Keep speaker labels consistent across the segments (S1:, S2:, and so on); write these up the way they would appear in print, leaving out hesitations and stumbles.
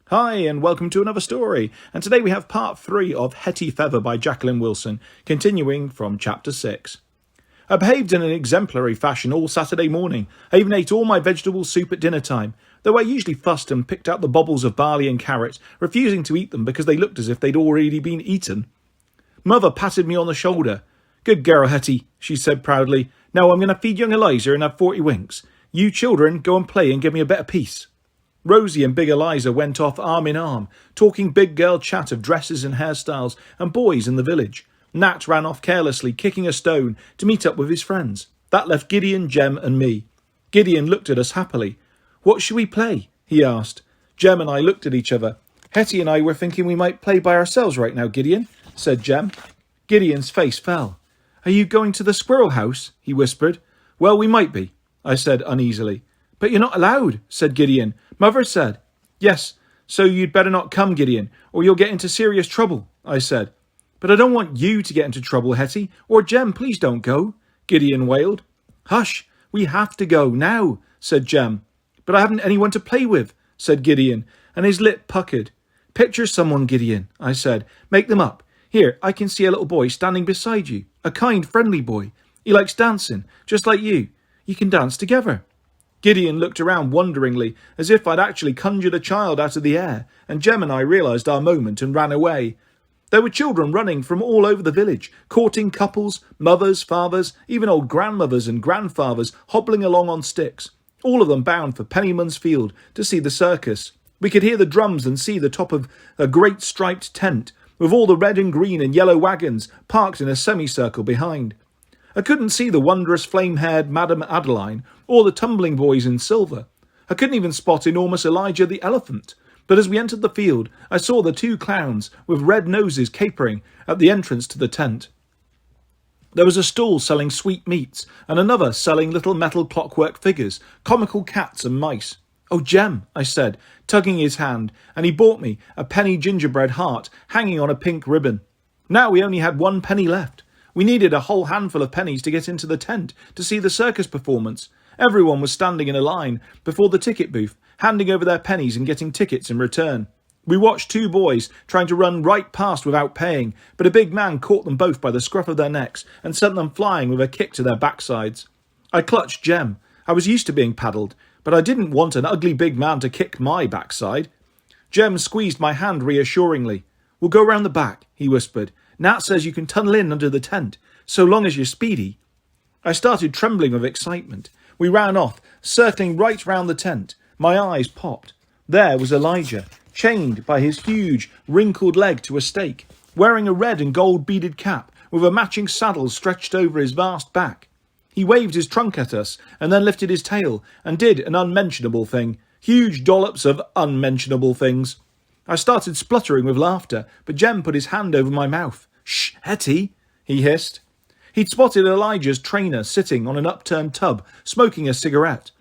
S1: Hi, and welcome to another story. And today we have part 3 of Hetty Feather by Jacqueline Wilson, continuing from chapter 6. I behaved in an exemplary fashion all Saturday morning. I even ate all my vegetable soup at dinner time, though I usually fussed and picked out the bobbles of barley and carrots, refusing to eat them because they looked as if they'd already been eaten. Mother patted me on the shoulder. "Good girl, Hetty," she said proudly. "Now I'm going to feed young Eliza and have 40 winks. You children go and play and give me a bit of peace." Rosie and big Eliza went off arm in arm, talking big girl chat of dresses and hairstyles and boys in the village. Nat ran off carelessly, kicking a stone, to meet up with his friends. That left Gideon, Jem and me. Gideon looked at us happily. "What should we play?" he asked. Jem and I looked at each other. "Hetty and I were thinking we might play by ourselves right now, Gideon," said Jem. Gideon's face fell. "Are you going to the squirrel house?" he whispered. "Well, we might be," I said uneasily. "But you're not allowed," said Gideon. "Mother said." "Yes, so you'd better not come, Gideon, or you'll get into serious trouble," I said. "But I don't want you to get into trouble, Hetty, or Jem, please don't go," Gideon wailed. "Hush, we have to go, now," said Jem. "But I haven't anyone to play with," said Gideon, and his lip puckered. "Picture someone, Gideon," I said. "Make them up. Here, I can see a little boy standing beside you, a kind, friendly boy. He likes dancing, just like you. You can dance together." Gideon looked around wonderingly, as if I'd actually conjured a child out of the air, and Jem and I realised our moment and ran away. There were children running from all over the village, courting couples, mothers, fathers, even old grandmothers and grandfathers hobbling along on sticks, all of them bound for Pennyman's Field to see the circus. We could hear the drums and see the top of a great striped tent, with all the red and green and yellow wagons parked in a semicircle behind. I couldn't see the wondrous flame-haired Madame Adeline or the tumbling boys in silver. I couldn't even spot enormous Elijah the elephant. But as we entered the field, I saw the 2 clowns with red noses capering at the entrance to the tent. There was a stall selling sweetmeats and another selling little metal clockwork figures, comical cats and mice. "Oh, Jem," I said, tugging his hand, and he bought me a penny gingerbread heart hanging on a pink ribbon. Now we only had 1 penny left. We needed a whole handful of pennies to get into the tent to see the circus performance. Everyone was standing in a line before the ticket booth, handing over their pennies and getting tickets in return. We watched 2 boys trying to run right past without paying, but a big man caught them both by the scruff of their necks and sent them flying with a kick to their backsides. I clutched Jem. I was used to being paddled, but I didn't want an ugly big man to kick my backside. Jem squeezed my hand reassuringly. "We'll go round the back," he whispered. "Nat says you can tunnel in under the tent, so long as you're speedy." I started trembling with excitement. We ran off, circling right round the tent. My eyes popped. There was Elijah, chained by his huge, wrinkled leg to a stake, wearing a red and gold beaded cap with a matching saddle stretched over his vast back. He waved his trunk at us and then lifted his tail and did an unmentionable thing. Huge dollops of unmentionable things. I started spluttering with laughter, but Jem put his hand over my mouth. "Shh, Hetty," he hissed. He'd spotted Elijah's trainer sitting on an upturned tub, smoking a cigarette.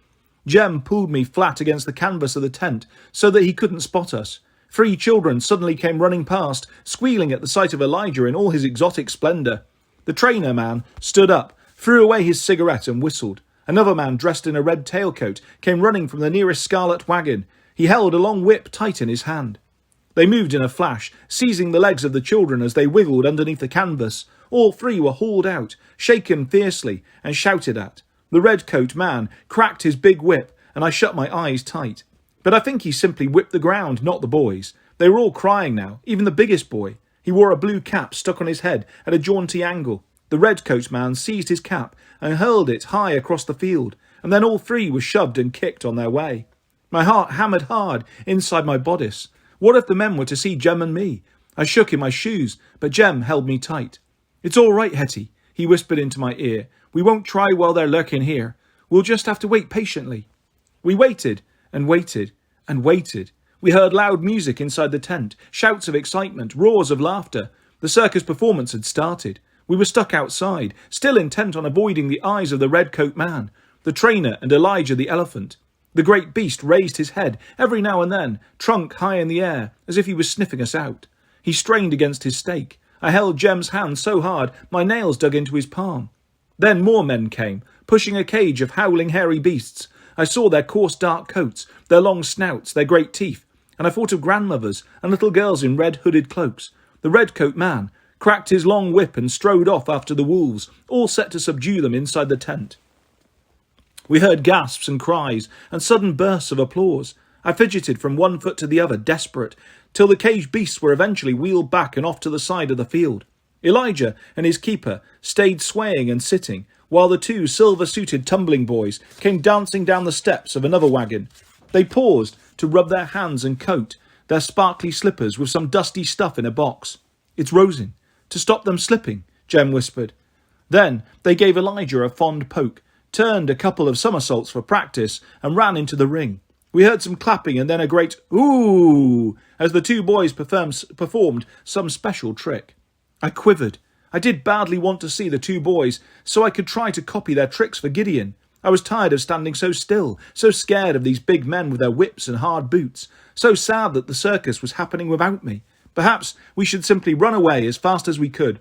S1: Jem pulled me flat against the canvas of the tent so that he couldn't spot us. 3 children suddenly came running past, squealing at the sight of Elijah in all his exotic splendour. The trainer man stood up, threw away his cigarette and whistled. Another man dressed in a red tailcoat came running from the nearest scarlet wagon. He held a long whip tight in his hand. They moved in a flash, seizing the legs of the children as they wiggled underneath the canvas. All 3 were hauled out, shaken fiercely, and shouted at. The red-coat man cracked his big whip, and I shut my eyes tight. But I think he simply whipped the ground, not the boys. They were all crying now, even the biggest boy. He wore a blue cap stuck on his head at a jaunty angle. The red-coat man seized his cap and hurled it high across the field, and then all 3 were shoved and kicked on their way. My heart hammered hard inside my bodice. What if the men were to see Jem and me? I shook in my shoes, but Jem held me tight. "It's all right, Hetty," he whispered into my ear. "We won't try while they're lurking here. We'll just have to wait patiently." We waited and waited and waited. We heard loud music inside the tent, shouts of excitement, roars of laughter. The circus performance had started. We were stuck outside, still intent on avoiding the eyes of the red-coat man, the trainer and Elijah the elephant. The great beast raised his head every now and then, trunk high in the air, as if he was sniffing us out. He strained against his stake. I held Jem's hand so hard my nails dug into his palm. Then more men came, pushing a cage of howling hairy beasts. I saw their coarse dark coats, their long snouts, their great teeth. and I thought of grandmothers and little girls in red hooded cloaks. The red-coat man cracked his long whip and strode off after the wolves, all set to subdue them inside the tent. We heard gasps and cries and sudden bursts of applause. I fidgeted from one foot to the other, desperate, till the caged beasts were eventually wheeled back and off to the side of the field. Elijah and his keeper stayed swaying and sitting, while the two silver-suited tumbling boys came dancing down the steps of another wagon. They paused to rub their hands and coat their sparkly slippers with some dusty stuff in a box. "It's rosin, to stop them slipping," Jem whispered. Then they gave Elijah a fond poke, turned a couple of somersaults for practice, and ran into the ring. We heard some clapping and then a great "ooh" as the two boys performed some special trick. I quivered. I did badly want to see the two boys, so I could try to copy their tricks for Gideon. I was tired of standing so still, so scared of these big men with their whips and hard boots, so sad that the circus was happening without me. Perhaps we should simply run away as fast as we could.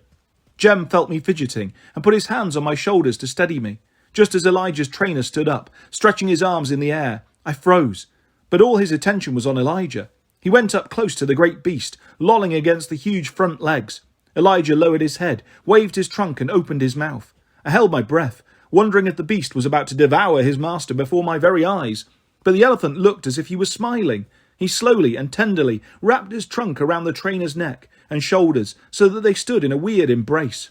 S1: Jem felt me fidgeting and put his hands on my shoulders to steady me. Just as Elijah's trainer stood up, stretching his arms in the air, I froze. But all his attention was on Elijah. He went up close to the great beast, lolling against the huge front legs. Elijah lowered his head, waved his trunk and opened his mouth. I held my breath, wondering if the beast was about to devour his master before my very eyes. But the elephant looked as if he was smiling. He slowly and tenderly wrapped his trunk around the trainer's neck and shoulders so that they stood in a weird embrace.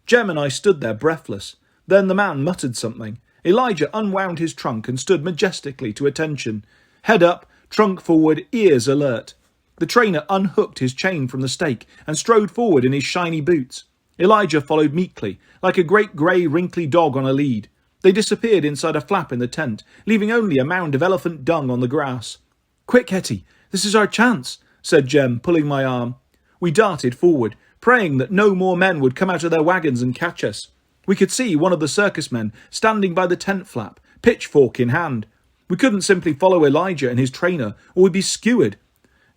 S1: Jem and I stood there breathless. Then the man muttered something. Elijah unwound his trunk and stood majestically to attention. Head up, trunk forward, ears alert. The trainer unhooked his chain from the stake and strode forward in his shiny boots. Elijah followed meekly, like a great grey wrinkly dog on a lead. They disappeared inside a flap in the tent, leaving only a mound of elephant dung on the grass. "Quick, Hetty, this is our chance," said Jem, pulling my arm. We darted forward, praying that no more men would come out of their wagons and catch us. We could see one of the circus men standing by the tent flap, pitchfork in hand. We couldn't simply follow Elijah and his trainer, or we'd be skewered.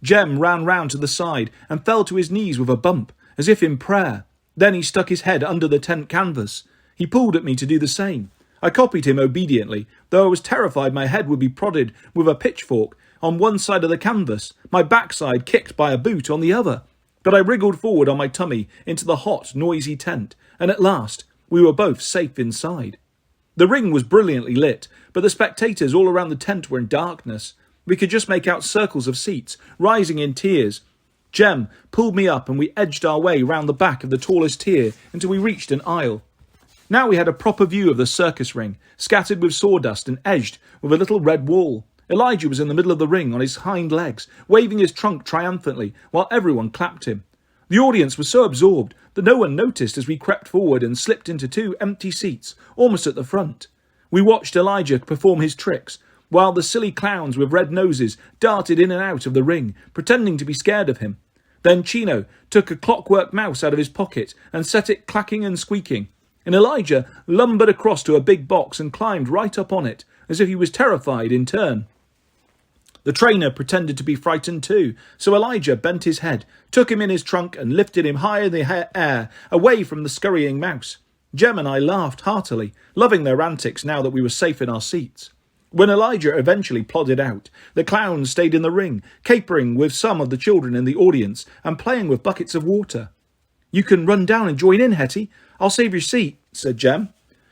S1: Jem ran round to the side and fell to his knees with a bump, as if in prayer. Then he stuck his head under the tent canvas. He pulled at me to do the same. I copied him obediently, though I was terrified my head would be prodded with a pitchfork on one side of the canvas, my backside kicked by a boot on the other. But I wriggled forward on my tummy into the hot, noisy tent, and at last we were both safe inside. The ring was brilliantly lit, but the spectators all around the tent were in darkness. We could just make out circles of seats, rising in tiers. Jem pulled me up and we edged our way round the back of the tallest tier until we reached an aisle. Now we had a proper view of the circus ring, scattered with sawdust and edged with a little red wall. Elijah was in the middle of the ring on his hind legs, waving his trunk triumphantly, while everyone clapped him. The audience was so absorbed that no one noticed as we crept forward and slipped into two empty seats, almost at the front. We watched Elijah perform his tricks, while the silly clowns with red noses darted in and out of the ring, pretending to be scared of him. Then Chino took a clockwork mouse out of his pocket and set it clacking and squeaking, and Elijah lumbered across to a big box and climbed right up on it, as if he was terrified in turn. The trainer pretended to be frightened too, so Elijah bent his head, took him in his trunk and lifted him high in the air, away from the scurrying mouse. Jem and I laughed heartily, loving their antics now that we were safe in our seats. When Elijah eventually plodded out, the clowns stayed in the ring, capering with some of the children in the audience and playing with buckets of water. "You can run down and join in, Hetty. I'll save your seat," said Jem.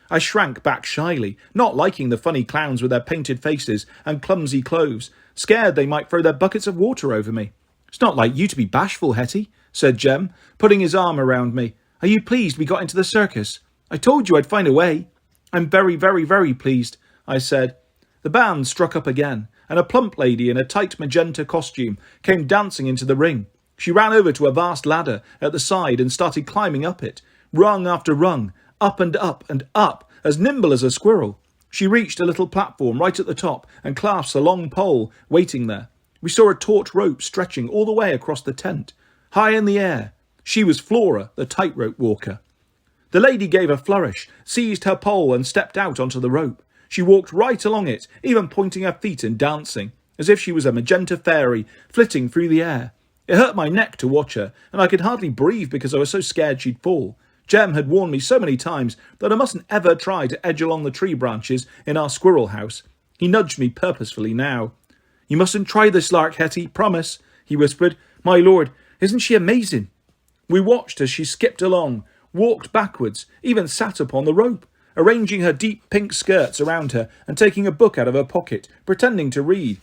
S1: I shrank back shyly, not liking the funny clowns with their painted faces and clumsy clothes, scared they might throw their buckets of water over me. "It's not like you to be bashful, Hetty," said Jem, putting his arm around me. "Are you pleased we got into the circus? I told you I'd find a way." "I'm very, very, very pleased," I said. The band struck up again, and a plump lady in a tight magenta costume came dancing into the ring. She ran over to a vast ladder at the side and started climbing up it, rung after rung, up and up and up, as nimble as a squirrel. She reached a little platform right at the top and clasped a long pole waiting there. We saw a taut rope stretching all the way across the tent. High in the air, she was Flora, the tightrope walker. The lady gave a flourish, seized her pole and stepped out onto the rope. She walked right along it, even pointing her feet and dancing, as if she was a magenta fairy flitting through the air. It hurt my neck to watch her, and I could hardly breathe because I was so scared she'd fall. Jem had warned me so many times that I mustn't ever try to edge along the tree branches in our squirrel house. He nudged me purposefully now. "You mustn't try this lark, Hetty, promise," he whispered. "My lord, isn't she amazing?" We watched as she skipped along, walked backwards, even sat upon the rope, arranging her deep pink skirts around her and taking a book out of her pocket, pretending to read.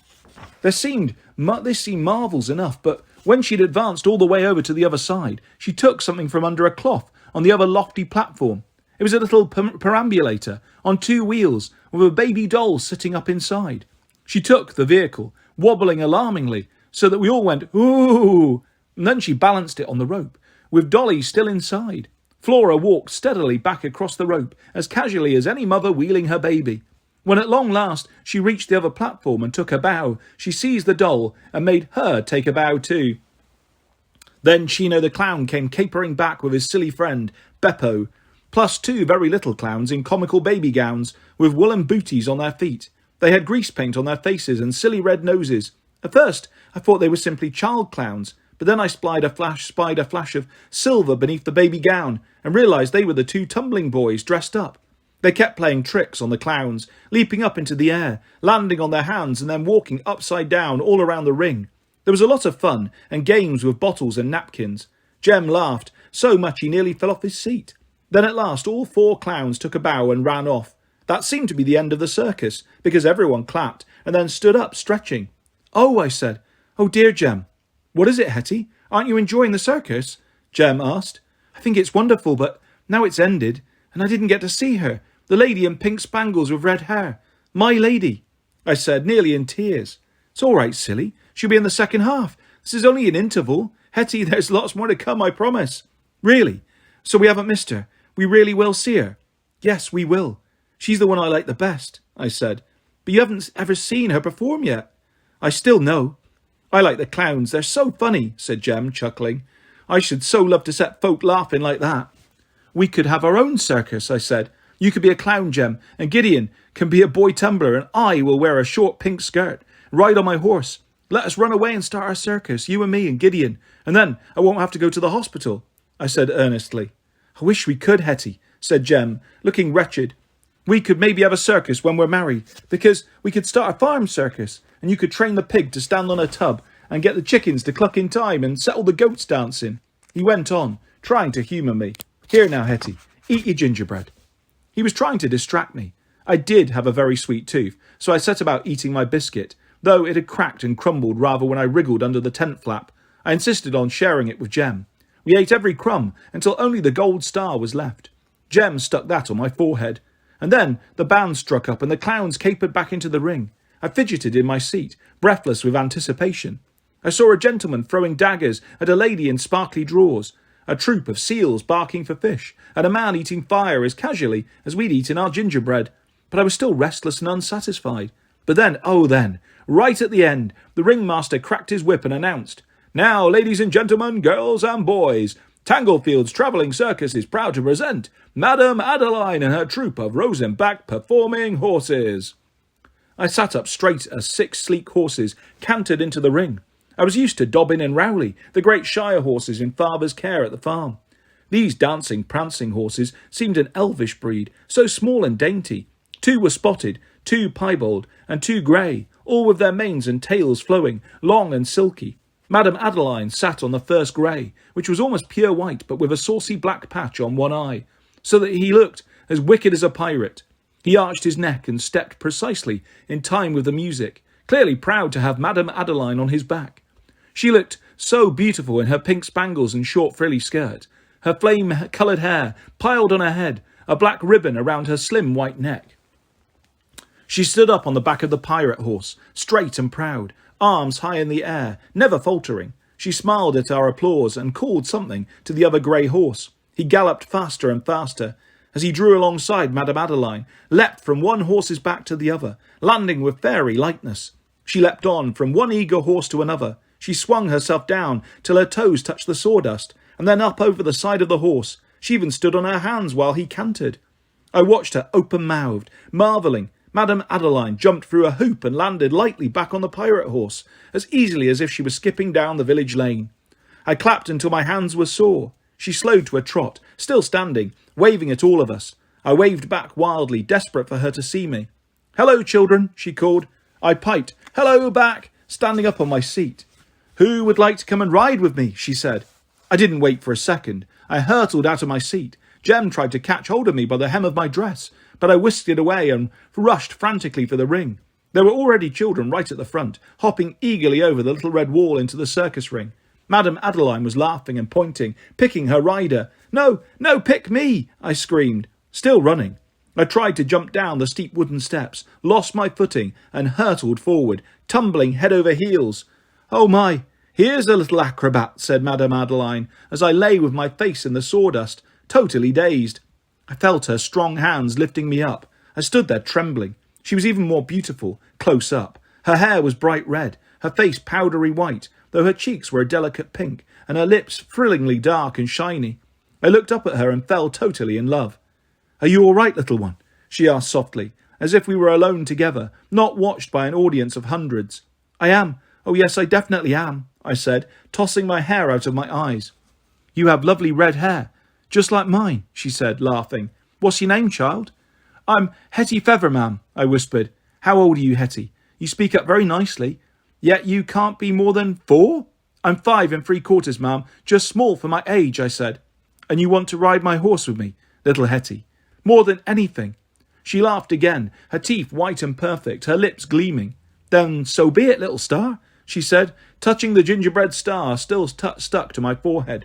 S1: This seemed marvels enough, but when she'd advanced all the way over to the other side, she took something from under a cloth on the other lofty platform. It was a little perambulator on 2 wheels with a baby doll sitting up inside. She took the vehicle, wobbling alarmingly, so that we all went, "Ooh!" And then she balanced it on the rope, with Dolly still inside. Flora walked steadily back across the rope, as casually as any mother wheeling her baby. When at long last she reached the other platform and took a bow, she seized the doll and made her take a bow too. Then Chino the clown came capering back with his silly friend, Beppo, plus 2 very little clowns in comical baby gowns with woolen booties on their feet. They had grease paint on their faces and silly red noses. At first I thought they were simply child clowns, but then I spied a flash of silver beneath the baby gown and realised they were the 2 tumbling boys dressed up. They kept playing tricks on the clowns, leaping up into the air, landing on their hands and then walking upside down all around the ring. There was a lot of fun and games with bottles and napkins. Jem laughed so much he nearly fell off his seat. Then at last all 4 clowns took a bow and ran off. That seemed to be the end of the circus, because everyone clapped and then stood up stretching. "Oh," I said. "Oh dear, Jem." "What is it, Hetty? Aren't you enjoying the circus?" Jem asked. "I think it's wonderful, but now it's ended, and I didn't get to see her. The lady in pink spangles with red hair. My lady," I said, nearly in tears. "It's all right, silly. She'll be in the second half. This is only an interval. Hetty, there's lots more to come, I promise." "Really? So we haven't missed her? We really will see her?" "Yes, we will. She's the one I like the best," I said. "But you haven't ever seen her perform yet." "I still know." "I like the clowns. They're so funny," said Jem, chuckling. "I should so love to set folk laughing like that." "We could have our own circus," I said. "You could be a clown, Jem, and Gideon can be a boy tumbler, and I will wear a short pink skirt, ride on my horse. Let us run away and start our circus, you and me and Gideon, and then I won't have to go to the hospital," I said earnestly. "I wish we could, Hetty," said Jem, looking wretched. "We could maybe have a circus when we're married, because we could start a farm circus, and you could train the pig to stand on a tub and get the chickens to cluck in time and set all the goats dancing." He went on, trying to humour me. "Here now, Hetty, eat your gingerbread." He was trying to distract me. I did have a very sweet tooth, so I set about eating my biscuit, though it had cracked and crumbled rather when I wriggled under the tent flap. I insisted on sharing it with Jem. We ate every crumb until only the gold star was left. Jem stuck that on my forehead. And then the band struck up and the clowns capered back into the ring. I fidgeted in my seat, breathless with anticipation. I saw a gentleman throwing daggers at a lady in sparkly drawers, a troop of seals barking for fish, and a man eating fire as casually as we'd eaten our gingerbread. But I was still restless and unsatisfied. But then, right at the end, the ringmaster cracked his whip and announced, "Now, ladies and gentlemen, girls and boys, Tanglefield's travelling circus is proud to present Madame Adeline and her troop of Rosenbach performing horses." I sat up straight as 6 sleek horses cantered into the ring. I was used to Dobbin and Rowley, the great shire horses in father's care at the farm. These dancing, prancing horses seemed an elvish breed, so small and dainty. 2 were spotted, 2 piebald, and 2 grey, all with their manes and tails flowing, long and silky. Madame Adeline sat on the first grey, which was almost pure white, but with a saucy black patch on one eye, so that he looked as wicked as a pirate. He arched his neck and stepped precisely in time with the music, clearly proud to have Madame Adeline on his back. She looked so beautiful in her pink spangles and short frilly skirt, her flame-coloured hair piled on her head, a black ribbon around her slim white neck. She stood up on the back of the pirate horse, straight and proud, arms high in the air, never faltering. She smiled at our applause and called something to the other grey horse. He galloped faster and faster. As he drew alongside Madame Adeline, leapt from one horse's back to the other, landing with fairy lightness. She leapt on from one eager horse to another. She swung herself down till her toes touched the sawdust, and then up over the side of the horse. She even stood on her hands while he cantered. I watched her open-mouthed, marvelling. Madame Adeline jumped through a hoop and landed lightly back on the pirate horse, as easily as if she was skipping down the village lane. I clapped until my hands were sore. She slowed to a trot, still standing, waving at all of us. I waved back wildly, desperate for her to see me. "Hello, children," she called. I piped, "Hello, back," standing up on my seat. "Who would like to come and ride with me?" she said. I didn't wait for a second. I hurtled out of my seat. Jem tried to catch hold of me by the hem of my dress, but I whisked it away and rushed frantically for the ring. There were already children right at the front, hopping eagerly over the little red wall into the circus ring. Madame Adeline was laughing and pointing, picking her rider. "No, no, pick me!" I screamed, still running. I tried to jump down the steep wooden steps, lost my footing, and hurtled forward, tumbling head over heels. "Oh my, here's a little acrobat," said Madame Adeline, as I lay with my face in the sawdust, totally dazed. I felt her strong hands lifting me up. I stood there trembling. She was even more beautiful, close up. Her hair was bright red, her face powdery white, though her cheeks were a delicate pink, and her lips thrillingly dark and shiny. I looked up at her and fell totally in love. "Are you all right, little one?" she asked softly, as if we were alone together, not watched by an audience of hundreds. "I am. Oh yes, I definitely am," I said, tossing my hair out of my eyes. "You have lovely red hair, just like mine," she said, laughing. "What's your name, child?" "I'm Hetty Feather, ma'am," I whispered. "How old are you, Hetty? You speak up very nicely. Yet you can't be more than 4? "I'm 5 3/4, ma'am, just small for my age," I said. "And you want to ride my horse with me, little Hetty?" "More than anything." She laughed again, her teeth white and perfect, her lips gleaming. "Then so be it, little star," she said, touching the gingerbread star still stuck to my forehead.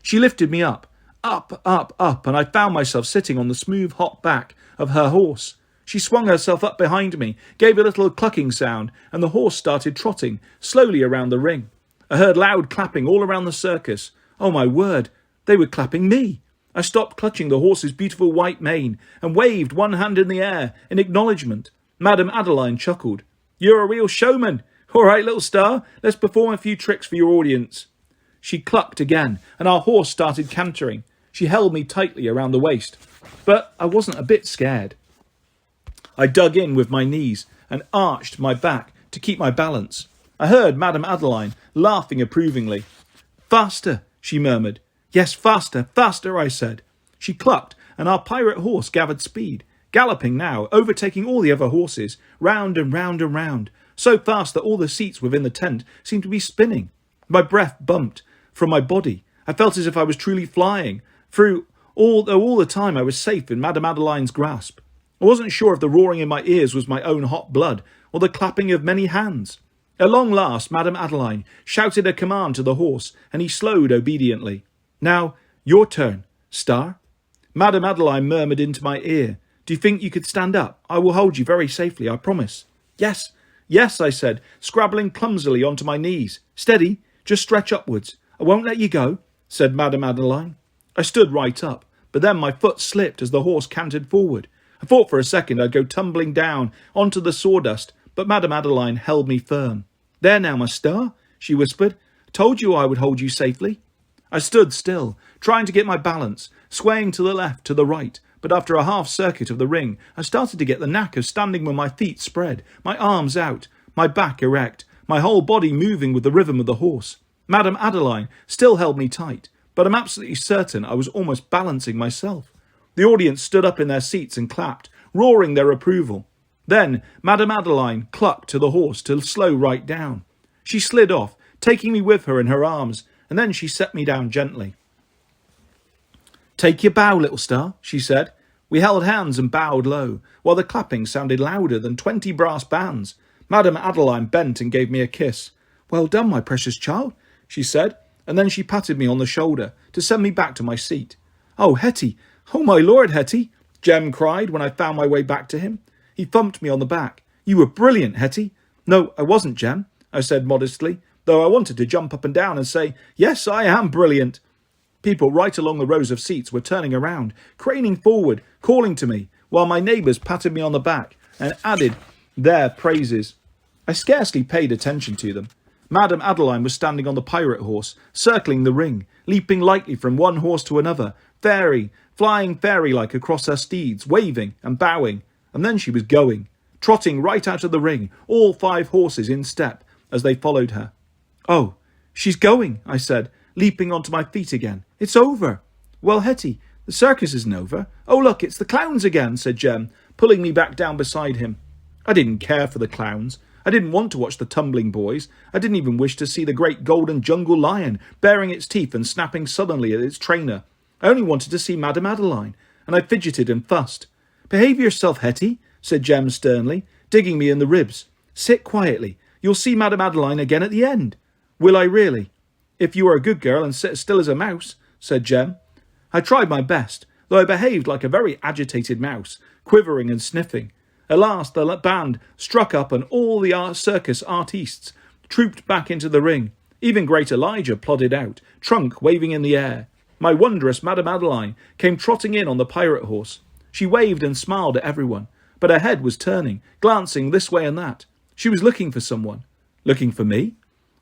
S1: She lifted me up, and I found myself sitting on the smooth hot back of her horse. She swung herself up behind me, gave a little clucking sound, and the horse started trotting slowly around the ring. I heard loud clapping all around the circus. Oh my word, they were clapping me. I stopped clutching the horse's beautiful white mane and waved one hand in the air in acknowledgement. Madame Adeline chuckled. "You're a real showman. All right, little star, let's perform a few tricks for your audience." She clucked again, and our horse started cantering. She held me tightly around the waist, but I wasn't a bit scared. I dug in with my knees and arched my back to keep my balance. I heard Madame Adeline laughing approvingly. "Faster," she murmured. "Yes, faster, faster," I said. She clucked, and our pirate horse gathered speed, galloping now, overtaking all the other horses, round and round and round, so fast that all the seats within the tent seemed to be spinning. My breath bumped from my body. I felt as if I was truly flying, though all the time I was safe in Madame Adeline's grasp. I wasn't sure if the roaring in my ears was my own hot blood, or the clapping of many hands. At long last, Madame Adeline shouted a command to the horse, and he slowed obediently. "Now, your turn, Star." Madame Adeline murmured into my ear, "Do you think you could stand up? I will hold you very safely, I promise." "Yes, yes," I said, scrabbling clumsily onto my knees. "Steady, just stretch upwards. I won't let you go," said Madame Adeline. I stood right up, but then my foot slipped as the horse cantered forward. I thought for a second I'd go tumbling down onto the sawdust, but Madame Adeline held me firm. "There now, my star," she whispered. "Told you I would hold you safely." I stood still, trying to get my balance, swaying to the left, to the right, but after a half circuit of the ring, I started to get the knack of standing with my feet spread, my arms out, my back erect, my whole body moving with the rhythm of the horse. Madame Adeline still held me tight, but I'm absolutely certain I was almost balancing myself. The audience stood up in their seats and clapped, roaring their approval. Then Madame Adeline clucked to the horse to slow right down. She slid off, taking me with her in her arms, and then she set me down gently. "Take your bow, little star," she said. We held hands and bowed low, while the clapping sounded louder than 20 brass bands. Madame Adeline bent and gave me a kiss. "Well done, my precious child," she said, and then she patted me on the shoulder to send me back to my seat. "Oh, Hetty! Oh, my Lord, Hetty!" Jem cried when I found my way back to him. He thumped me on the back. "You were brilliant, Hetty." "No, I wasn't, Jem," I said modestly, though I wanted to jump up and down and say, "Yes, I am brilliant." People right along the rows of seats were turning around, craning forward, calling to me, while my neighbours patted me on the back and added their praises. I scarcely paid attention to them. Madame Adeline was standing on the pirate horse, circling the ring, leaping lightly from one horse to another, flying fairy-like across her steeds, waving and bowing, and then she was going, trotting right out of the ring, all 5 horses in step, as they followed her. "Oh, she's going," I said, leaping onto my feet again. "It's over." "Well, Hetty, the circus isn't over." "Oh, look, it's the clowns again," said Jem, pulling me back down beside him. I didn't care for the clowns. I didn't want to watch the tumbling boys. I didn't even wish to see the great golden jungle lion baring its teeth and snapping sullenly at its trainer. I only wanted to see Madame Adeline, and I fidgeted and fussed. "Behave yourself, Hetty," said Jem sternly, digging me in the ribs. "Sit quietly. You'll see Madame Adeline again at the end." "Will I really?" "If you are a good girl and sit as still as a mouse," said Jem. I tried my best, though I behaved like a very agitated mouse, quivering and sniffing. At last the band struck up and all the circus artistes trooped back into the ring. Even great Elijah plodded out, trunk waving in the air. My wondrous Madame Adeline came trotting in on the pirate horse. She waved and smiled at everyone, but her head was turning, glancing this way and that. She was looking for someone. Looking for me?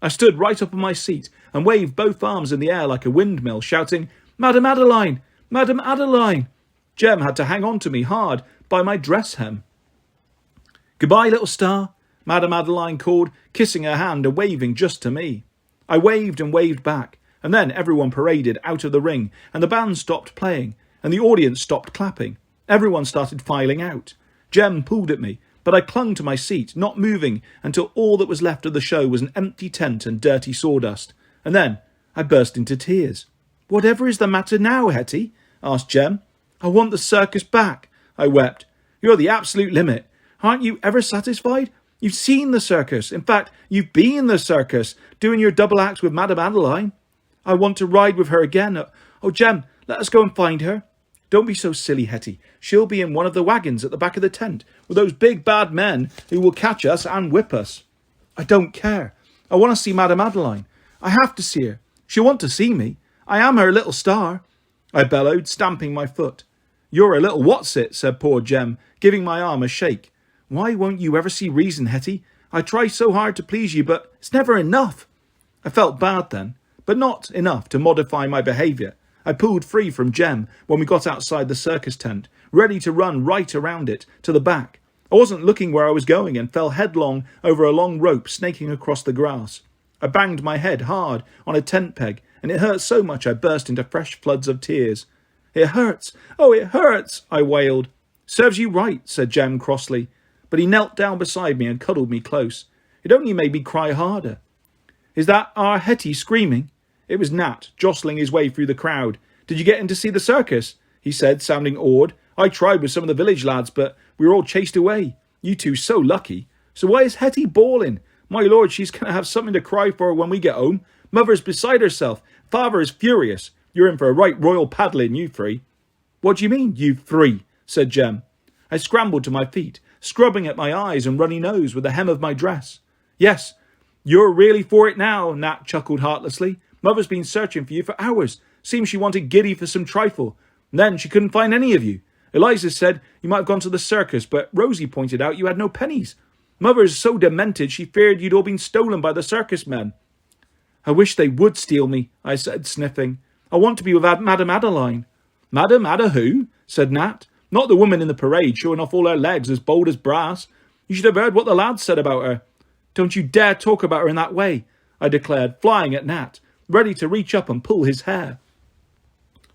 S1: I stood right up on my seat and waved both arms in the air like a windmill, shouting, "Madame Adeline! Madame Adeline!" Jem had to hang on to me hard by my dress hem. "Goodbye, little star," Madame Adeline called, kissing her hand and waving just to me. I waved and waved back, and then everyone paraded out of the ring, and the band stopped playing, and the audience stopped clapping. Everyone started filing out. Jem pulled at me, but I clung to my seat, not moving until all that was left of the show was an empty tent and dirty sawdust. And then I burst into tears. "Whatever is the matter now, Hetty?" asked Jem. "I want the circus back," I wept. "You're the absolute limit. Aren't you ever satisfied? You've seen the circus. In fact, you've been in the circus, doing your double acts with Madame Adeline." "I want to ride with her again. Oh, Jem, let us go and find her." "Don't be so silly, Hetty. She'll be in one of the wagons at the back of the tent, with those big bad men who will catch us and whip us." "I don't care. I want to see Madame Adeline. I have to see her. She'll want to see me. I am her little star," I bellowed, stamping my foot. "You're a little what's-it," said poor Jem, giving my arm a shake. "Why won't you ever see reason, Hetty? I try so hard to please you, but it's never enough." I felt bad then, but not enough to modify my behaviour. I pulled free from Jem when we got outside the circus tent, ready to run right around it to the back. I wasn't looking where I was going and fell headlong over a long rope snaking across the grass. I banged my head hard on a tent peg, and it hurt so much I burst into fresh floods of tears. "It hurts! Oh, it hurts!" I wailed. "Serves you right," said Jem crossly, but he knelt down beside me and cuddled me close. It only made me cry harder. "Is that our Hetty screaming?" It was Nat, jostling his way through the crowd. "Did you get in to see the circus?" he said, sounding awed. "I tried with some of the village lads, but we were all chased away. You two so lucky. So why is Hetty bawling? My lord, she's going to have something to cry for when we get home. Mother's beside herself. Father is furious. You're in for a right royal paddling, you three." "What do you mean, you three?" said Jem. I scrambled to my feet, scrubbing at my eyes and runny nose with the hem of my dress. "Yes, you're really for it now," Nat chuckled heartlessly. "Mother's been searching for you for hours. Seems she wanted Giddy for some trifle. And then she couldn't find any of you. Eliza said you might have gone to the circus, but Rosie pointed out you had no pennies. Mother's so demented she feared you'd all been stolen by the circus men." "I wish they would steal me," I said, sniffing. "I want to be with Madame Adeline." "Madame Ada who?" said Nat. "Not the woman in the parade showing off all her legs as bold as brass. You should have heard what the lads said about her." "Don't you dare talk about her in that way," I declared, flying at Nat, ready to reach up and pull his hair.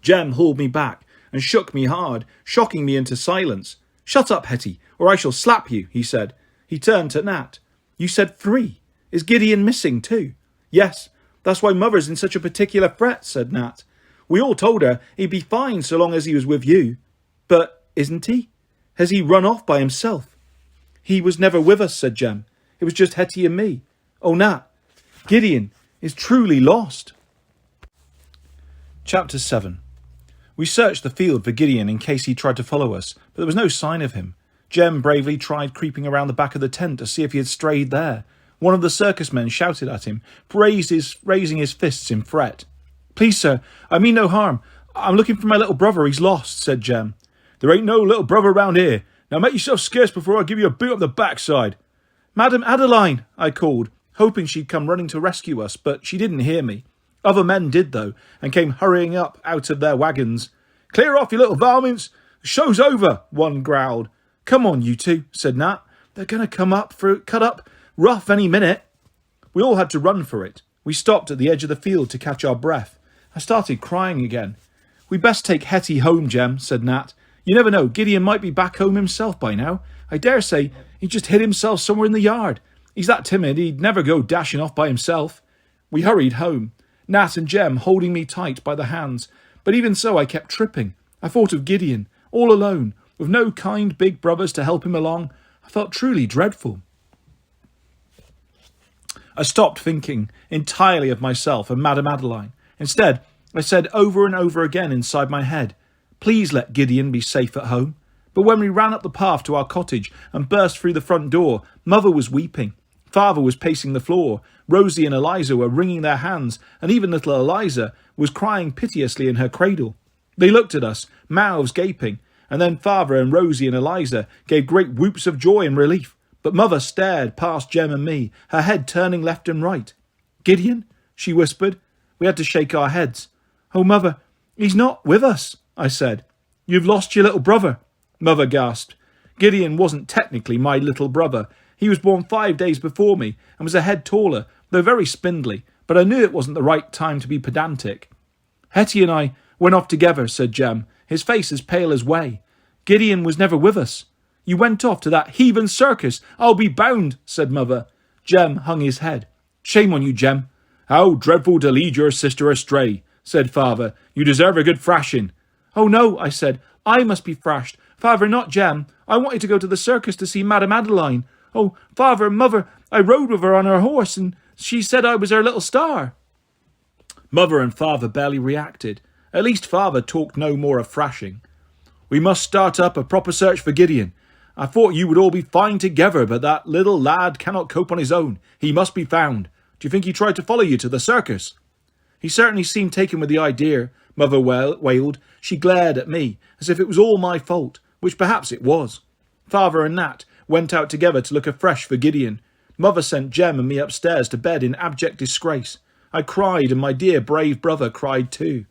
S1: Jem hauled me back and shook me hard, shocking me into silence. "Shut up, Hetty, or I shall slap you," he said. He turned to Nat. "You said 3. Is Gideon missing too?" "Yes, that's why Mother's in such a particular fret," said Nat. "We all told her he'd be fine so long as he was with you." "But isn't he? Has he run off by himself?" "He was never with us," said Jem. "It was just Hetty and me. Oh, Nat, Gideon is truly lost." Chapter 7. We searched the field for Gideon in case he tried to follow us, but there was no sign of him. Jem bravely tried creeping around the back of the tent to see if he had strayed there. One of the circus men shouted at him, raising his fists in fret. "Please, sir, I mean no harm. I'm looking for my little brother. He's lost," said Jem. "There ain't no little brother round here. Now make yourself scarce before I give you a boot up the backside." "Madame Adeline," I called, hoping she'd come running to rescue us, but she didn't hear me. Other men did, though, and came hurrying up out of their wagons. "Clear off, you little varmints. The show's over," one growled. "Come on, you two," said Nat. "They're going to cut up rough any minute." We all had to run for it. We stopped at the edge of the field to catch our breath. I started crying again. "We'd best take Hetty home, Jem," said Nat. "You never know, Gideon might be back home himself by now. I dare say he just hid himself somewhere in the yard. He's that timid he'd never go dashing off by himself. We hurried home, Nat and Jem holding me tight by the hands, but even so I kept tripping. I thought of Gideon, all alone, with no kind big brothers to help him along. I felt truly dreadful. I stopped thinking entirely of myself and Madame Adeline. Instead, I said over and over again inside my head, please let Gideon be safe at home. But when we ran up the path to our cottage and burst through the front door, Mother was weeping. Father was pacing the floor. Rosie and Eliza were wringing their hands, and even little Eliza was crying piteously in her cradle. They looked at us, mouths gaping, and then Father and Rosie and Eliza gave great whoops of joy and relief. But Mother stared past Jem and me, her head turning left and right. Gideon? She whispered. We had to shake our heads. Oh, Mother, he's not with us, I said. You've lost your little brother. Mother gasped. Gideon wasn't technically my little brother. He was born 5 days before me and was a head taller, though very spindly, but I knew it wasn't the right time to be pedantic. Hetty and I went off together, said Jem, his face as pale as whey. Gideon was never with us. You went off to that heathen circus. I'll be bound, said Mother. Jem hung his head. Shame on you, Jem. How dreadful to lead your sister astray, said Father. You deserve a good thrashing. Oh, no, I said. I must be thrashed. Father, not Jem. I wanted to go to the circus to see Madame Adeline. Oh, Father and Mother, I rode with her on her horse, and she said I was her little star. Mother and Father barely reacted. At least Father talked no more of thrashing. We must start up a proper search for Gideon. I thought you would all be fine together, but that little lad cannot cope on his own. He must be found. Do you think he tried to follow you to the circus? He certainly seemed taken with the idea, Mother wailed. She glared at me, as if it was all my fault, which perhaps it was. Father and Nat went out together to look afresh for Gideon. Mother sent Jem and me upstairs to bed in abject disgrace. I cried, and my dear brave brother cried too.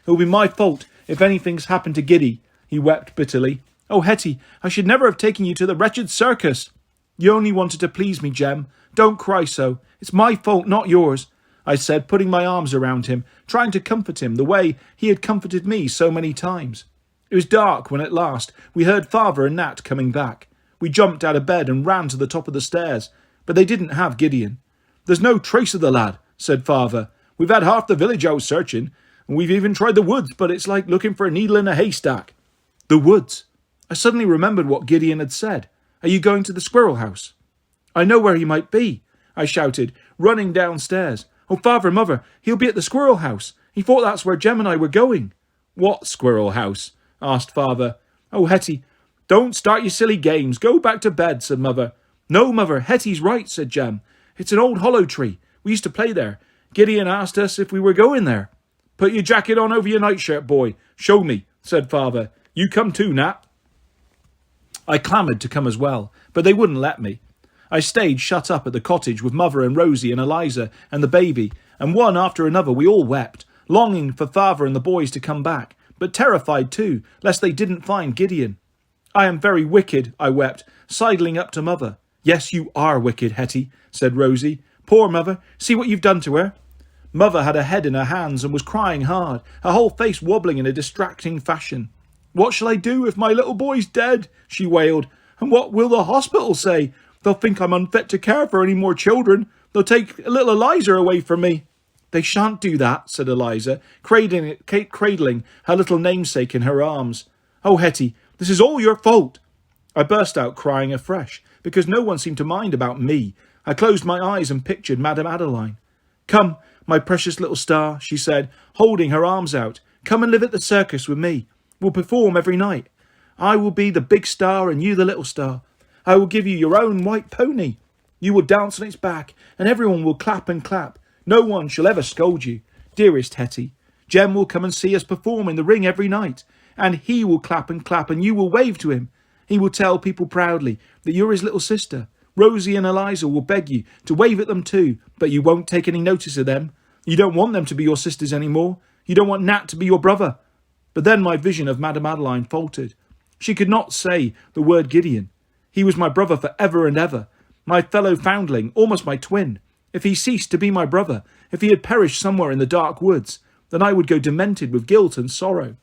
S1: It will be my fault if anything's happened to Giddy, he wept bitterly. Oh, Hetty, I should never have taken you to the wretched circus. You only wanted to please me, Jem. Don't cry so. It's my fault, not yours, I said, putting my arms around him, trying to comfort him the way he had comforted me so many times. It was dark when at last we heard Father and Nat coming back. We jumped out of bed and ran to the top of the stairs, but they didn't have Gideon. There's no trace of the lad, said Father. We've had half the village out searching, and we've even tried the woods, but it's like looking for a needle in a haystack. The woods. I suddenly remembered what Gideon had said. Are you going to the squirrel house? I know where he might be, I shouted, running downstairs. Oh, Father and Mother, he'll be at the squirrel house. He thought that's where Jem and I were going. What squirrel house? Asked Father. Oh, Hetty, don't start your silly games. Go back to bed, said Mother. No, Mother, Hetty's right, said Jem. It's an old hollow tree. We used to play there. Gideon asked us if we were going there. Put your jacket on over your nightshirt, boy. Show me, said Father. You come too, Nat. I clamoured to come as well, but they wouldn't let me. I stayed shut up at the cottage with Mother and Rosie and Eliza and the baby, and one after another we all wept, longing for Father and the boys to come back, but terrified too, lest they didn't find Gideon. I am very wicked, I wept, sidling up to Mother. Yes, you are wicked, Hetty, said Rosie. Poor Mother, see what you've done to her. Mother had her head in her hands and was crying hard, her whole face wobbling in a distracting fashion. What shall I do if my little boy's dead? She wailed. And what will the hospital say? They'll think I'm unfit to care for any more children. They'll take little Eliza away from me. They shan't do that, said Eliza, cradling her little namesake in her arms. Oh, Hetty, this is all your fault. I burst out crying afresh, because no one seemed to mind about me. I closed my eyes and pictured Madame Adeline. Come, my precious little star, she said, holding her arms out. Come and live at the circus with me. We'll perform every night. I will be the big star and you the little star. I will give you your own white pony. You will dance on its back, and everyone will clap and clap. No one shall ever scold you. Dearest Hetty, Jem will come and see us perform in the ring every night, and he will clap, and you will wave to him. He will tell people proudly that you're his little sister. Rosie and Eliza will beg you to wave at them too, but you won't take any notice of them. You don't want them to be your sisters any more. You don't want Nat to be your brother. But then my vision of Madame Adeline faltered. She could not say the word Gideon. He was my brother for ever and ever, my fellow foundling, almost my twin. If he ceased to be my brother, if he had perished somewhere in the dark woods, then I would go demented with guilt and sorrow.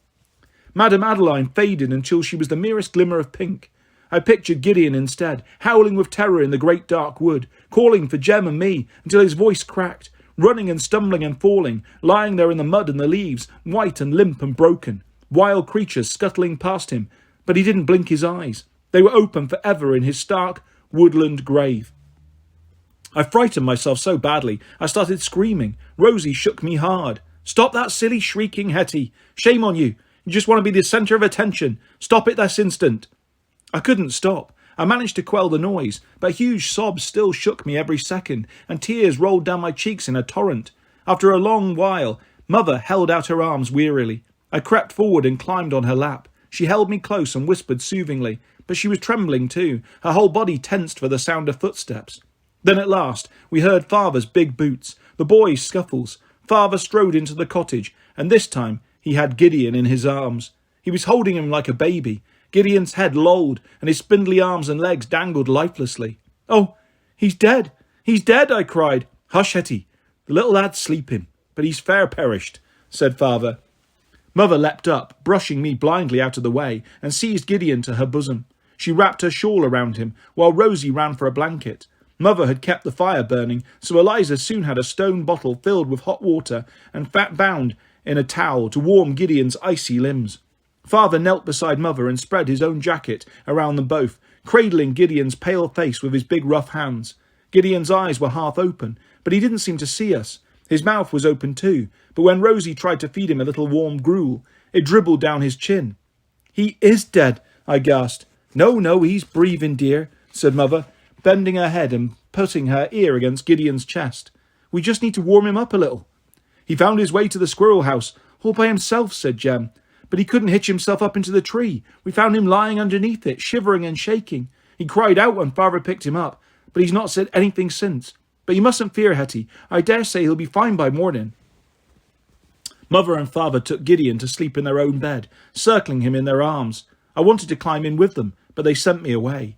S1: Madame Adeline faded until she was the merest glimmer of pink. I pictured Gideon instead, howling with terror in the great dark wood, calling for Jem and me until his voice cracked, running and stumbling and falling, lying there in the mud and the leaves, white and limp and broken. Wild creatures scuttling past him, but he didn't blink his eyes. They were open forever in his stark woodland grave. I frightened myself so badly, I started screaming. Rosie shook me hard. "Stop that silly shrieking, Hetty. Shame on you. You just want to be the centre of attention. Stop it this instant." I couldn't stop. I managed to quell the noise, but huge sobs still shook me every second, and tears rolled down my cheeks in a torrent. After a long while, Mother held out her arms wearily. I crept forward and climbed on her lap. She held me close and whispered soothingly, but she was trembling too, her whole body tensed for the sound of footsteps. Then at last we heard Father's big boots, the boys' scuffles. Father strode into the cottage, and this time he had Gideon in his arms. He was holding him like a baby. Gideon's head lolled, and his spindly arms and legs dangled lifelessly. "Oh, he's dead! He's dead!" I cried. "Hush, Hetty. The little lad's sleeping, but he's fair perished," said Father. Mother leapt up, brushing me blindly out of the way, and seized Gideon to her bosom. She wrapped her shawl around him, while Rosie ran for a blanket. Mother had kept the fire burning, so Eliza soon had a stone bottle filled with hot water and bound in a towel to warm Gideon's icy limbs. Father knelt beside Mother and spread his own jacket around them both, cradling Gideon's pale face with his big rough hands. Gideon's eyes were half open, but he didn't seem to see us. His mouth was open too, but when Rosie tried to feed him a little warm gruel, it dribbled down his chin. "He is dead," I gasped. No, he's breathing, dear," said Mother, bending her head and putting her ear against Gideon's chest. "We just need to warm him up a little." "He found his way to the squirrel house, all by himself," said Jem. "But he couldn't hitch himself up into the tree. We found him lying underneath it, shivering and shaking. He cried out when Father picked him up, but he's not said anything since. But you mustn't fear, Hetty. I dare say he'll be fine by morning." Mother and Father took Gideon to sleep in their own bed, circling him in their arms. I wanted to climb in with them, but they sent me away.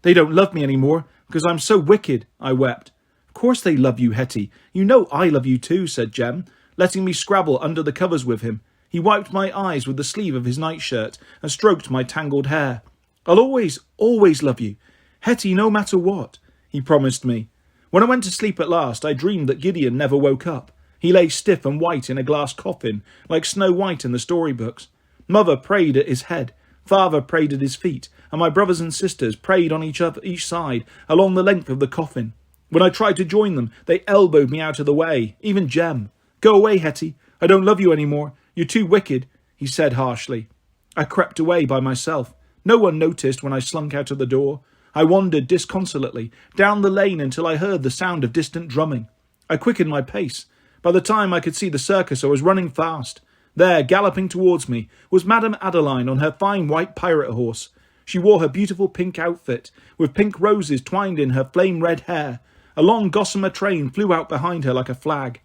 S1: "They don't love me any more, because I'm so wicked," I wept. "Of course they love you, Hetty. You know I love you too," said Jem, letting me scrabble under the covers with him. He wiped my eyes with the sleeve of his nightshirt and stroked my tangled hair. "I'll always, always love you, Hetty, no matter what," he promised me. When I went to sleep at last, I dreamed that Gideon never woke up. He lay stiff and white in a glass coffin, like Snow White in the storybooks. Mother prayed at his head, Father prayed at his feet, and my brothers and sisters prayed on each side along the length of the coffin. When I tried to join them, they elbowed me out of the way, even Jem. "Go away, Hetty. I don't love you any more. You're too wicked," he said harshly. I crept away by myself. No one noticed when I slunk out of the door. I wandered disconsolately down the lane until I heard the sound of distant drumming. I quickened my pace. By the time I could see the circus, I was running fast. There, galloping towards me, was Madame Adeline on her fine white pirate horse. She wore her beautiful pink outfit, with pink roses twined in her flame-red hair. A long gossamer train flew out behind her like a flag.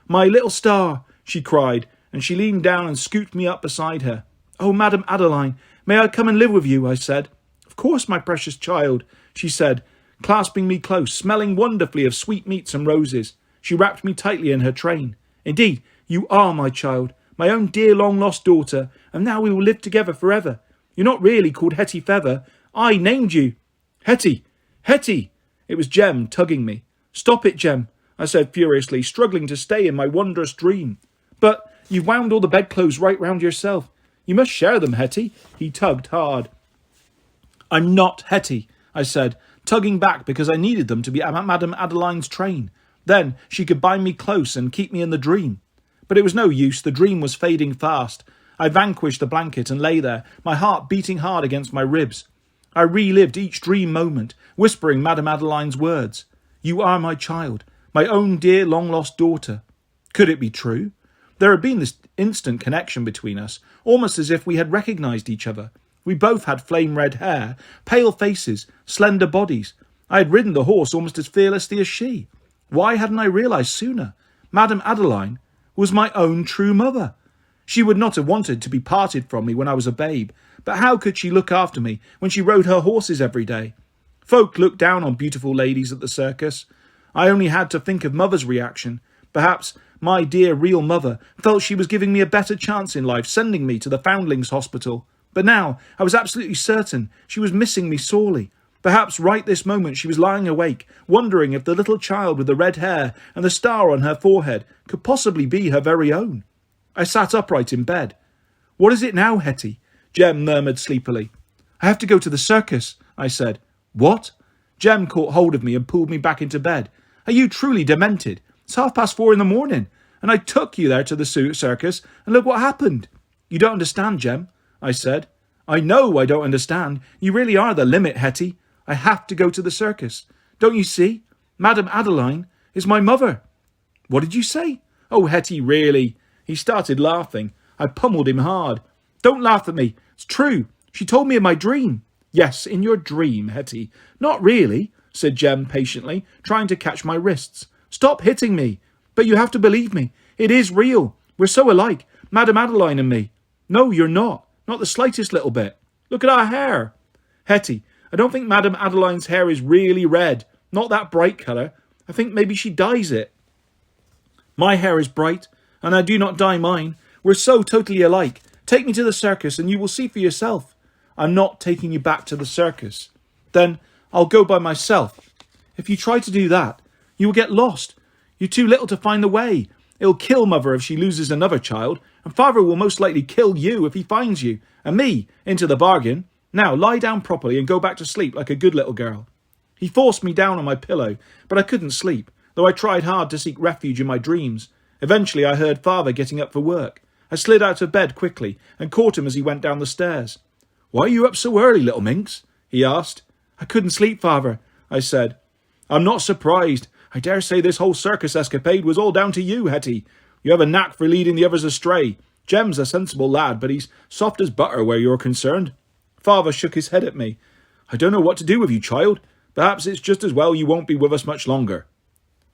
S1: "My little star," she cried, and she leaned down and scooped me up beside her. "Oh, Madame Adeline, may I come and live with you?" I said. "Of course, my precious child," she said, clasping me close, smelling wonderfully of sweetmeats and roses. She wrapped me tightly in her train. "Indeed, you are my child, my own dear long-lost daughter, and now we will live together forever. You're not really called Hetty Feather. I named you." "Hetty! Hetty!" It was Jem tugging me. "Stop it, Jem," I said furiously, struggling to stay in my wondrous dream. "But you've wound all the bedclothes right round yourself. You must share them, Hetty." He tugged hard. "I'm not Hetty," I said, tugging back because I needed them to be Madame Adeline's train. Then she could bind me close and keep me in the dream. But it was no use, the dream was fading fast. I vanquished the blanket and lay there, my heart beating hard against my ribs. I relived each dream moment, whispering Madame Adeline's words. "You are my child, my own dear long-lost daughter." Could it be true? There had been this instant connection between us, almost as if we had recognised each other. We both had flame-red hair, pale faces, slender bodies. I had ridden the horse almost as fearlessly as she. Why hadn't I realised sooner? Madame Adeline was my own true mother. She would not have wanted to be parted from me when I was a babe, but how could she look after me when she rode her horses every day? Folk looked down on beautiful ladies at the circus. I only had to think of Mother's reaction. Perhaps my dear real mother felt she was giving me a better chance in life, sending me to the Foundlings' Hospital. But now I was absolutely certain she was missing me sorely. Perhaps right this moment she was lying awake, wondering if the little child with the red hair and the star on her forehead could possibly be her very own. I sat upright in bed. "What is it now, Hetty?" Jem murmured sleepily. "I have to go to the circus," I said. "What?" Jem caught hold of me and pulled me back into bed. "Are you truly demented? It's 4:30 in the morning, and I took you there to the circus, and look what happened." "You don't understand, Jem," I said. "I know I don't understand. You really are the limit, Hetty. I have to go to the circus. Don't you see? Madame Adeline is my mother." "What did you say?" "Oh, Hetty, really." He started laughing. I pummeled him hard. "Don't laugh at me. It's true. She told me in my dream." "Yes, in your dream, Hetty." "Not really," said Jem patiently, trying to catch my wrists. "Stop hitting me." "But you have to believe me. It is real. We're so alike, Madame Adeline and me." "No, you're not. Not the slightest little bit. Look at our hair." "Hetty, I don't think Madame Adeline's hair is really red. Not that bright colour. I think maybe she dyes it." "My hair is bright, and I do not dye mine. We're so totally alike. Take me to the circus and you will see for yourself." "I'm not taking you back to the circus." "Then I'll go by myself." "If you try to do that, you will get lost. You're too little to find the way. It'll kill Mother if she loses another child, and Father will most likely kill you if he finds you, and me, into the bargain. Now lie down properly and go back to sleep like a good little girl." He forced me down on my pillow, but I couldn't sleep, though I tried hard to seek refuge in my dreams. Eventually I heard Father getting up for work. I slid out of bed quickly and caught him as he went down the stairs. "Why are you up so early, little minx?" he asked. "I couldn't sleep, Father," I said. "I'm not surprised. I dare say this whole circus escapade was all down to you, Hetty. You have a knack for leading the others astray. Jem's a sensible lad, but he's soft as butter where you're concerned." Father shook his head at me. "I don't know what to do with you, child. Perhaps it's just as well you won't be with us much longer."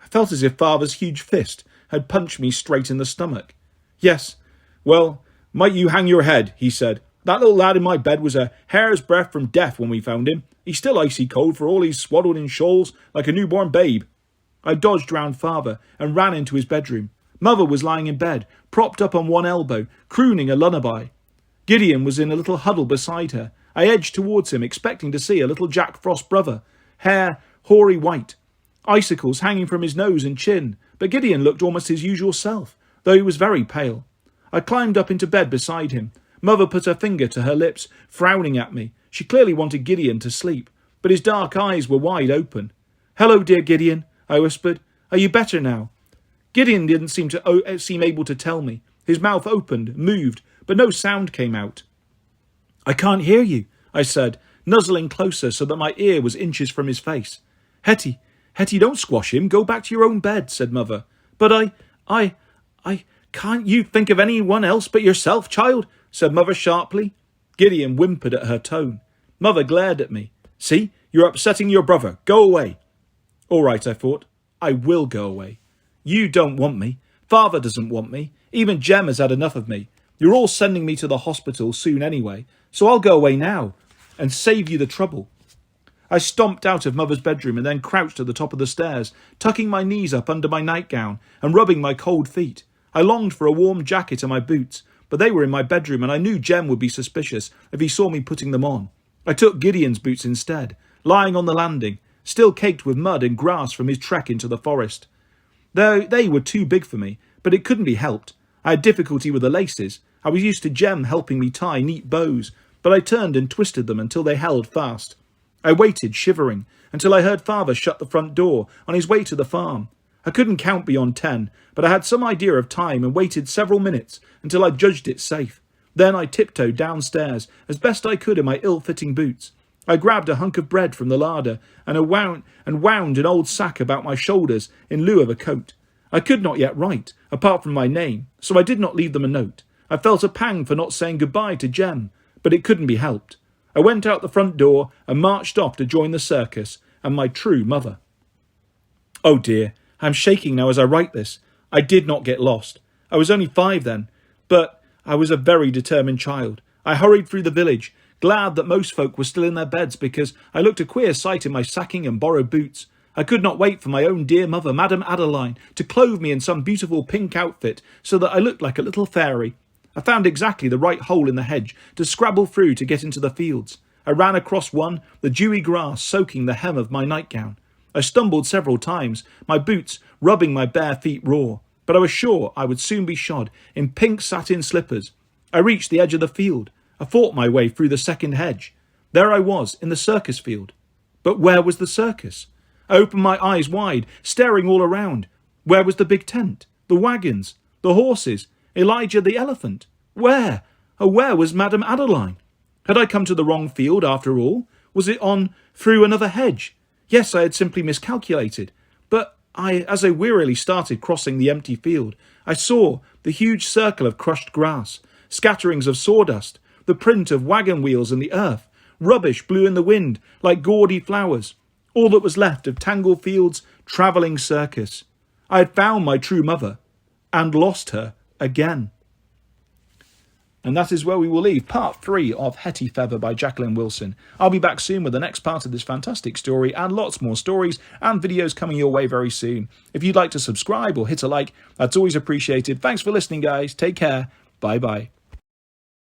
S1: I felt as if Father's huge fist had punched me straight in the stomach. "Yes, well, might you hang your head," he said. "That little lad in my bed was a hair's breadth from death when we found him. He's still icy cold for all he's swaddled in shawls like a newborn babe." I dodged round Father and ran into his bedroom. Mother was lying in bed, propped up on one elbow, crooning a lullaby. Gideon was in a little huddle beside her. I edged towards him, expecting to see a little Jack Frost brother, hair hoary white, icicles hanging from his nose and chin, but Gideon looked almost his usual self, though he was very pale. I climbed up into bed beside him. Mother put her finger to her lips, frowning at me. She clearly wanted Gideon to sleep, but his dark eyes were wide open. "Hello, dear Gideon," I whispered. "Are you better now?" Gideon didn't seem able to tell me. His mouth opened, moved, but no sound came out. "I can't hear you," I said, nuzzling closer so that my ear was inches from his face. Hetty, don't squash him. Go back to your own bed," said Mother. "But I can't you think of anyone else but yourself, child?" said Mother sharply. Gideon whimpered at her tone. Mother glared at me. "See, you're upsetting your brother. Go away." All right, I thought. I will go away. You don't want me. Father doesn't want me. Even Jem has had enough of me. You're all sending me to the hospital soon anyway, so I'll go away now and save you the trouble. I stomped out of Mother's bedroom and then crouched at the top of the stairs, tucking my knees up under my nightgown and rubbing my cold feet. I longed for a warm jacket and my boots, but they were in my bedroom and I knew Jem would be suspicious if he saw me putting them on. I took Gideon's boots instead, lying on the landing, still caked with mud and grass from his trek into the forest. They were too big for me, but it couldn't be helped. I had difficulty with the laces. I was used to Jem helping me tie neat bows, but I turned and twisted them until they held fast. I waited, shivering, until I heard Father shut the front door on his way to the farm. I couldn't count beyond 10, but I had some idea of time and waited several minutes until I judged it safe. Then I tiptoed downstairs as best I could in my ill-fitting boots. I grabbed a hunk of bread from the larder and wound an old sack about my shoulders in lieu of a coat. I could not yet write, apart from my name, so I did not leave them a note. I felt a pang for not saying goodbye to Jem, but it couldn't be helped. I went out the front door and marched off to join the circus and my true mother. Oh dear, I'm shaking now as I write this. I did not get lost. I was only 5 then, but I was a very determined child. I hurried through the village, glad that most folk were still in their beds because I looked a queer sight in my sacking and borrowed boots. I could not wait for my own dear mother, Madame Adeline, to clothe me in some beautiful pink outfit so that I looked like a little fairy. I found exactly the right hole in the hedge to scrabble through to get into the fields. I ran across one, the dewy grass soaking the hem of my nightgown. I stumbled several times, my boots rubbing my bare feet raw, but I was sure I would soon be shod in pink satin slippers. I reached the edge of the field. I fought my way through the second hedge. There I was, in the circus field. But where was the circus? I opened my eyes wide, staring all around. Where was the big tent, the wagons, the horses, Elijah the elephant? Where? Oh, where was Madame Adeline? Had I come to the wrong field after all? Was it on through another hedge? Yes, I had simply miscalculated. But as I wearily started crossing the empty field, I saw the huge circle of crushed grass, scatterings of sawdust, the print of wagon wheels in the earth. Rubbish blew in the wind like gaudy flowers. All that was left of Tanglefield's travelling circus. I had found my true mother and lost her again. And that is where we will leave part 3 of Hetty Feather by Jacqueline Wilson. I'll be back soon with the next part of this fantastic story and lots more stories and videos coming your way very soon. If you'd like to subscribe or hit a like, that's always appreciated. Thanks for listening, guys. Take care. Bye-bye.